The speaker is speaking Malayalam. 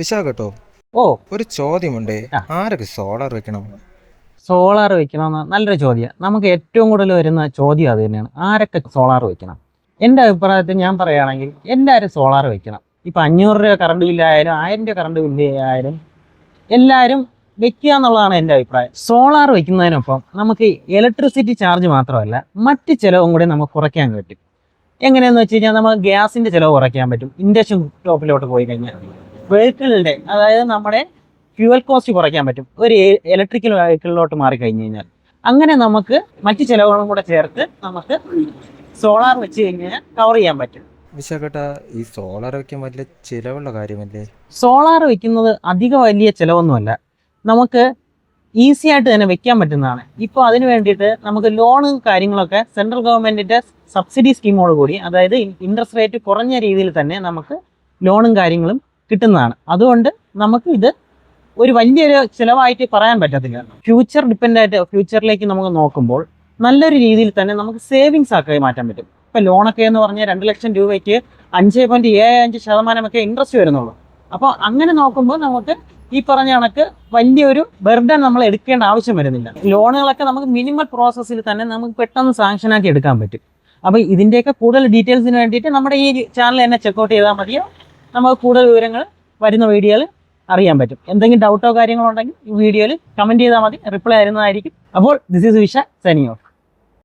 വിശാഖട്ടോ, ഓ ഒരു ചോദ്യമുണ്ട്. ആ ആരൊക്കെ സോളാർ വെക്കണം? സോളാർ വെക്കണമെന്ന് നല്ലൊരു ചോദ്യം. നമുക്ക് ഏറ്റവും കൂടുതൽ വരുന്ന ചോദ്യം അത് തന്നെയാണ്, ആരൊക്കെ സോളാർ വെക്കണം. എൻ്റെ അഭിപ്രായത്തിൽ ഞാൻ പറയുകയാണെങ്കിൽ എല്ലാവരും സോളാർ വെക്കണം. ഇപ്പം 500 രൂപ കറണ്ട് ബില്ലായാലും 1000 രൂപ കറണ്ട് ബില്ലായാലും എല്ലാവരും വെക്കുക എന്നുള്ളതാണ് എൻ്റെ അഭിപ്രായം. സോളാർ വെക്കുന്നതിനൊപ്പം നമുക്ക് ഇലക്ട്രിസിറ്റി ചാർജ് മാത്രമല്ല മറ്റ് ചിലവും കൂടി നമുക്ക് കുറയ്ക്കാൻ പറ്റും. എങ്ങനെയാന്ന് വെച്ച് കഴിഞ്ഞാൽ നമുക്ക് ഗ്യാസിൻ്റെ ചിലവ് കുറയ്ക്കാൻ പറ്റും. ഇൻഡക്ഷൻ ടോപ്പിലോട്ട് പോയി കഴിഞ്ഞാൽ വെഹിക്കിളിൻ്റെ, അതായത് നമ്മുടെ ഫ്യൂവൽ കോസ്റ്റ് കുറയ്ക്കാൻ പറ്റും ഒരു ഇലക്ട്രിക്കൽ വെഹിക്കിളിലോട്ട് മാറിക്കഴിഞ്ഞ് കഴിഞ്ഞാൽ. അങ്ങനെ നമുക്ക് മറ്റ് ചിലവുകളും കൂടെ ചേർത്ത് നമുക്ക് സോളാർ വെച്ച് കഴിഞ്ഞാൽ കവർ ചെയ്യാൻ പറ്റും. വിശാഖട്ടാ, ഈ സോളാർ വെക്കാൻ വലിയ ചിലവുള്ള കാര്യമല്ലേ? സോളാർ വെക്കുന്നത് അധികം വലിയ ചിലവൊന്നുമല്ല, നമുക്ക് ഈസി ആയിട്ട് തന്നെ വെക്കാൻ പറ്റുന്നതാണ്. ഇപ്പോൾ അതിന് വേണ്ടിയിട്ട് നമുക്ക് ലോണും കാര്യങ്ങളൊക്കെ സെൻട്രൽ ഗവൺമെൻറ്റിൻ്റെ സബ്സിഡി സ്കീമോട് കൂടി, അതായത് ഇൻട്രസ്റ്റ് റേറ്റ് കുറഞ്ഞ രീതിയിൽ തന്നെ നമുക്ക് ലോണും കാര്യങ്ങളും കിട്ടുന്നതാണ്. അതുകൊണ്ട് നമുക്ക് ഇത് ഒരു വലിയൊരു ചിലവായിട്ട് പറയാൻ പറ്റത്തില്ല. ഫ്യൂച്ചറിലേക്ക് നമുക്ക് നോക്കുമ്പോൾ നല്ലൊരു രീതിയിൽ തന്നെ നമുക്ക് സേവിങ്സ് ആക്കി മാറ്റാൻ പറ്റും. ഇപ്പം ലോണൊക്കെ എന്ന് പറഞ്ഞാൽ 2 ലക്ഷം രൂപയ്ക്ക് 5.75% ഇൻട്രസ്റ്റ് വരുന്നുള്ളൂ. അപ്പോൾ അങ്ങനെ നോക്കുമ്പോൾ നമുക്ക് ഈ പറഞ്ഞ കണക്ക് വലിയൊരു ബർഡൻ നമ്മൾ എടുക്കേണ്ട ആവശ്യം വരുന്നില്ല. ലോണുകളൊക്കെ നമുക്ക് മിനിമൽ പ്രോസസ്സിൽ തന്നെ നമുക്ക് പെട്ടെന്ന് സാങ്ഷനാക്കി എടുക്കാൻ പറ്റും. അപ്പോൾ ഇതിൻ്റെയൊക്കെ കൂടുതൽ ഡീറ്റെയിൽസിന് വേണ്ടിയിട്ട് നമ്മുടെ ഈ ചാനൽ തന്നെ ചെക്കൗട്ട് ചെയ്താൽ മതിയോ. നമുക്ക് കൂടുതൽ വിവരങ്ങൾ വരുന്ന വീഡിയോയിൽ അറിയാൻ പറ്റും. എന്തെങ്കിലും ഡൗട്ടോ കാര്യങ്ങളോ ഉണ്ടെങ്കിൽ ഈ വീഡിയോയിൽ കമൻറ്റ് ചെയ്താൽ മതി, റിപ്ലൈ തരുന്നതായിരിക്കും. അപ്പോൾ ദിസ് ഈസ് വിഷ സൈനിങ് ഓഫ്.